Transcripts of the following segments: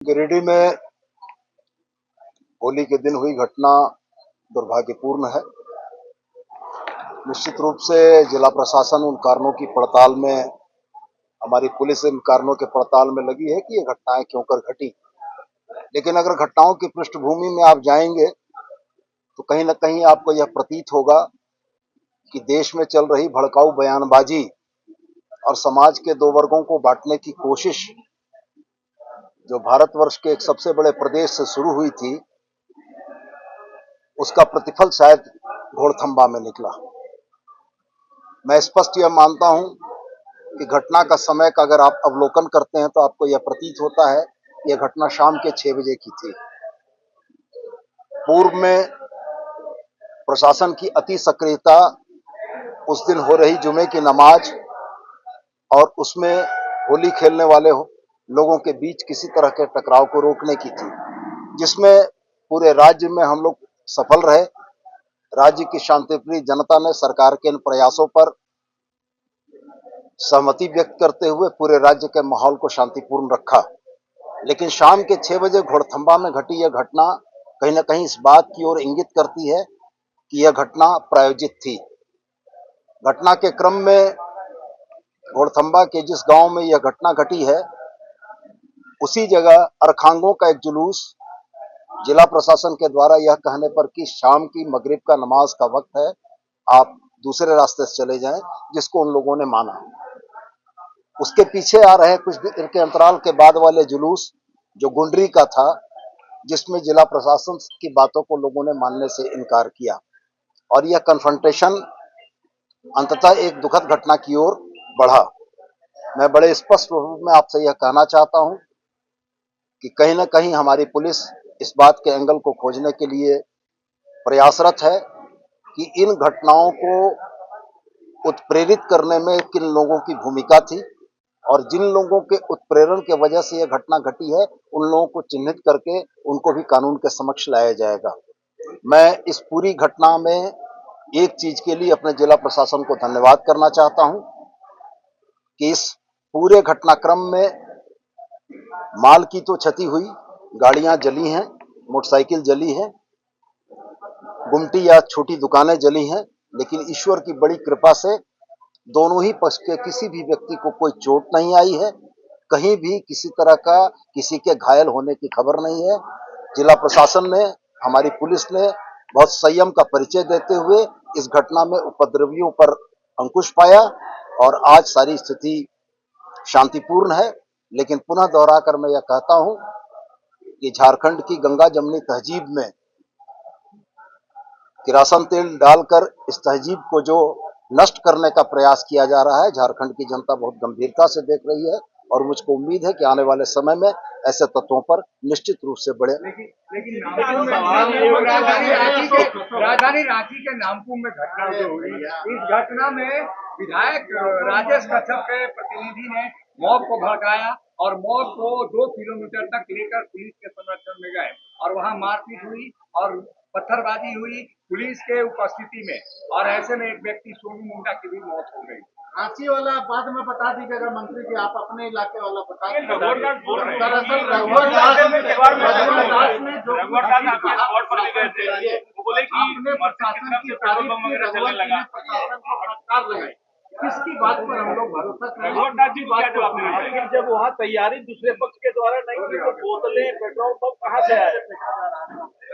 गिरिडीह में होली के दिन हुई घटना दुर्भाग्यपूर्ण है। निश्चित रूप से जिला प्रशासन उन कारणों की पड़ताल में, हमारी पुलिस इन कारणों के पड़ताल में लगी है कि ये घटनाएं क्यों कर घटी। लेकिन अगर घटनाओं की पृष्ठभूमि में आप जाएंगे तो कहीं न कहीं आपको यह प्रतीत होगा कि देश में चल रही भड़काऊ बयानबाजी और समाज के दो वर्गों को बांटने की कोशिश, जो भारतवर्ष के एक सबसे बड़े प्रदेश से शुरू हुई थी, उसका प्रतिफल शायद घोड़थम्बा में निकला। मैं स्पष्ट यह मानता हूं कि घटना का समय का अगर आप अवलोकन करते हैं तो आपको यह प्रतीत होता है कि यह घटना शाम के 6 बजे की थी। पूर्व में प्रशासन की अति सक्रियता उस दिन हो रही जुमे की नमाज और उसमें होली खेलने वाले लोगों के बीच किसी तरह के टकराव को रोकने की थी, जिसमें पूरे राज्य में हम लोग सफल रहे। राज्य की शांतिप्रिय जनता ने सरकार के इन प्रयासों पर सहमति व्यक्त करते हुए पूरे राज्य के माहौल को शांतिपूर्ण रखा। लेकिन शाम के 6 बजे घोड़थम्बा में घटी यह घटना कहीं न कहीं इस बात की ओर इंगित करती है कि यह घटना प्रायोजित थी। घटना के क्रम में घोड़थम्बा के जिस गांव में यह घटना घटी है, उसी जगह अरखांगों का एक जुलूस जिला प्रशासन के द्वारा यह कहने पर कि शाम की मगरिब का नमाज का वक्त है, आप दूसरे रास्ते से चले जाएं, जिसको उन लोगों ने माना। उसके पीछे आ रहे कुछ देर के अंतराल के बाद वाले जुलूस जो गुंडरी का था, जिसमें जिला प्रशासन की बातों को लोगों ने मानने से इनकार किया और यह कन्फ्रंटेशन अंततः एक दुखद घटना की ओर बढ़ा। मैं बड़े स्पष्ट रूप में आपसे यह कहना चाहता हूं कि कहीं न कहीं हमारी पुलिस इस बात के एंगल को खोजने के लिए प्रयासरत है कि इन घटनाओं को उत्प्रेरित करने में किन लोगों की भूमिका थी और जिन लोगों के उत्प्रेरण के वजह से यह घटना घटी है, उन लोगों को चिन्हित करके उनको भी कानून के समक्ष लाया जाएगा। मैं इस पूरी घटना में एक चीज के लिए अपने जिला प्रशासन को धन्यवाद करना चाहता हूं कि इस पूरे घटनाक्रम में माल की तो क्षति हुई, गाड़ियां जली हैं, मोटरसाइकिल जली है, गुमटी या छोटी दुकानें जली हैं, लेकिन ईश्वर की बड़ी कृपा से दोनों ही पक्ष के किसी भी व्यक्ति को कोई चोट नहीं आई है। कहीं भी किसी तरह का किसी के घायल होने की खबर नहीं है। जिला प्रशासन ने, हमारी पुलिस ने बहुत संयम का परिचय देते हुए इस घटना में उपद्रवियों पर अंकुश पाया और आज सारी स्थिति शांतिपूर्ण है। लेकिन पुनः दोहराकर मैं यह कहता हूं कि झारखंड की गंगा जमुनी तहजीब में किरासन तेल डालकर इस तहजीब को जो नष्ट करने का प्रयास किया जा रहा है, झारखंड की जनता बहुत गंभीरता से देख रही है और मुझको उम्मीद है कि आने वाले समय में ऐसे तत्वों पर निश्चित रूप से बड़े लेकिन राजधानी रांची के नामकुम में घटना जो हुई, इस घटना में विधायक राजेश कच्छप के प्रतिनिधि ने मॉब को भड़काया और मॉब को 2 किलोमीटर तक लेकर पुलिस के संरक्षण में गए और वहां मारपीट हुई और पत्थरबाजी हुई पुलिस के उपस्थिति में, और ऐसे में एक व्यक्ति सोनू मुंडा की भी मौत हो गई। रांची वाला बाद में बता दीजिएगा मंत्री जी, आप अपने इलाके वाला बता दीजिएगा। दरअसल रघुवर दास ने जो आपने प्रशासन की तारीफ की, रघुवर जी ने प्रशासन को फटकार लगाई, किसकी बात पर हम लोग भरोसा करें? जब वहाँ तैयारी दूसरे पक्ष के द्वारा नहीं की तो बोतलें पेट्रोल पंप कहाँ से आए?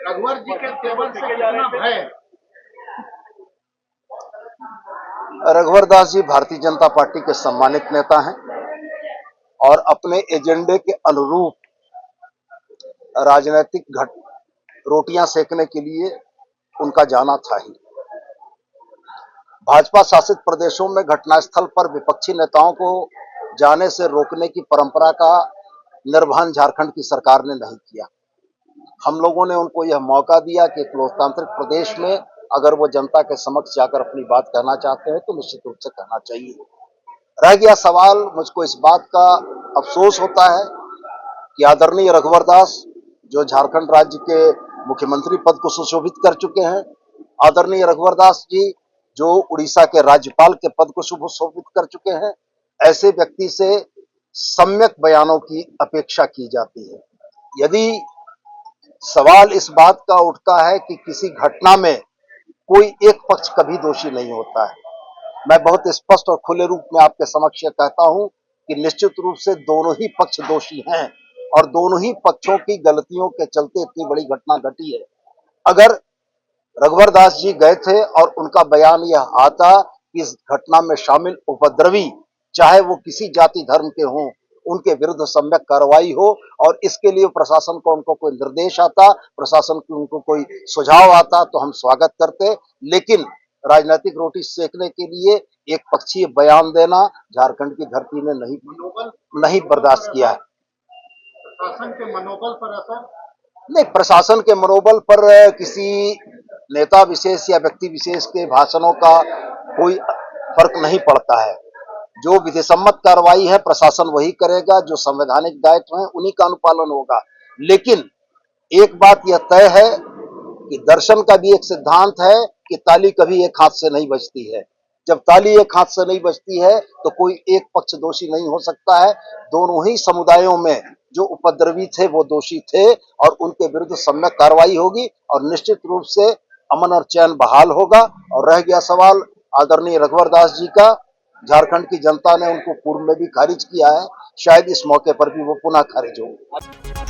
रघुवर जी के तेवर से कितना भय? रघुवर दास जी भारतीय जनता पार्टी के सम्मानित नेता हैं और अपने एजेंडे के अनुरूप राजनीतिक रोटियां सेकने के लिए उनका जाना था ही। भाजपा शासित प्रदेशों में घटनास्थल पर विपक्षी नेताओं को जाने से रोकने की परंपरा का निर्वहन झारखंड की सरकार ने नहीं किया। हम लोगों ने उनको यह मौका दिया कि एक लोकतांत्रिक प्रदेश में अगर वो जनता के समक्ष जाकर अपनी बात कहना चाहते हैं तो निश्चित रूप से कहना चाहिए। रह गया सवाल, मुझको इस बात का अफसोस होता है कि आदरणीय रघुवर दास जो झारखंड राज्य के मुख्यमंत्री पद को सुशोभित कर चुके हैं, आदरणीय रघुवर दास जी जो उड़ीसा के राज्यपाल के पद को सुशोभित कर चुके हैं, ऐसे व्यक्ति से सम्यक बयानों की अपेक्षा की जाती है। यदि सवाल इस बात का उठता है कि किसी घटना में कोई एक पक्ष कभी दोषी नहीं होता है, मैं बहुत स्पष्ट और खुले रूप में आपके समक्ष कहता हूं कि निश्चित रूप से दोनों ही पक्ष दोषी हैं और दोनों ही पक्षों की गलतियों के चलते इतनी बड़ी घटना घटी है। अगर रघुवर दास जी गए थे और उनका बयान यह आता कि इस घटना में शामिल उपद्रवी चाहे वो किसी जाति धर्म के हों, उनके विरुद्ध सम्यक कार्रवाई हो, और इसके लिए प्रशासन को उनको कोई निर्देश आता, प्रशासन को उनको कोई सुझाव आता तो हम स्वागत करते। लेकिन राजनीतिक रोटी सेकने के लिए एक पक्षीय बयान देना झारखंड की धरती ने नहीं बर्दाश्त किया है। प्रशासन के मनोबल पर असर नहीं, प्रशासन के मनोबल पर किसी नेता विशेष या व्यक्ति विशेष के भाषणों का कोई फर्क नहीं पड़ता है। जो विधिसम्मत कार्रवाई है प्रशासन वही करेगा, जो संवैधानिक दायित्व है उन्हीं का अनुपालन होगा। लेकिन एक बात यह तय है कि दर्शन का भी एक सिद्धांत है कि ताली कभी एक हाथ से नहीं बजती है। जब ताली एक हाथ से नहीं बजती है तो कोई एक पक्ष दोषी नहीं हो सकता है। दोनों ही समुदायों में जो उपद्रवी थे वो दोषी थे और उनके विरुद्ध सम्यक कार्रवाई होगी और निश्चित रूप से अमन और चैन बहाल होगा। और रह गया सवाल आदरणीय रघुवर दास जी का, झारखंड की जनता ने उनको पूर्व में भी खारिज किया है, शायद इस मौके पर भी वो पुनः खारिज हो।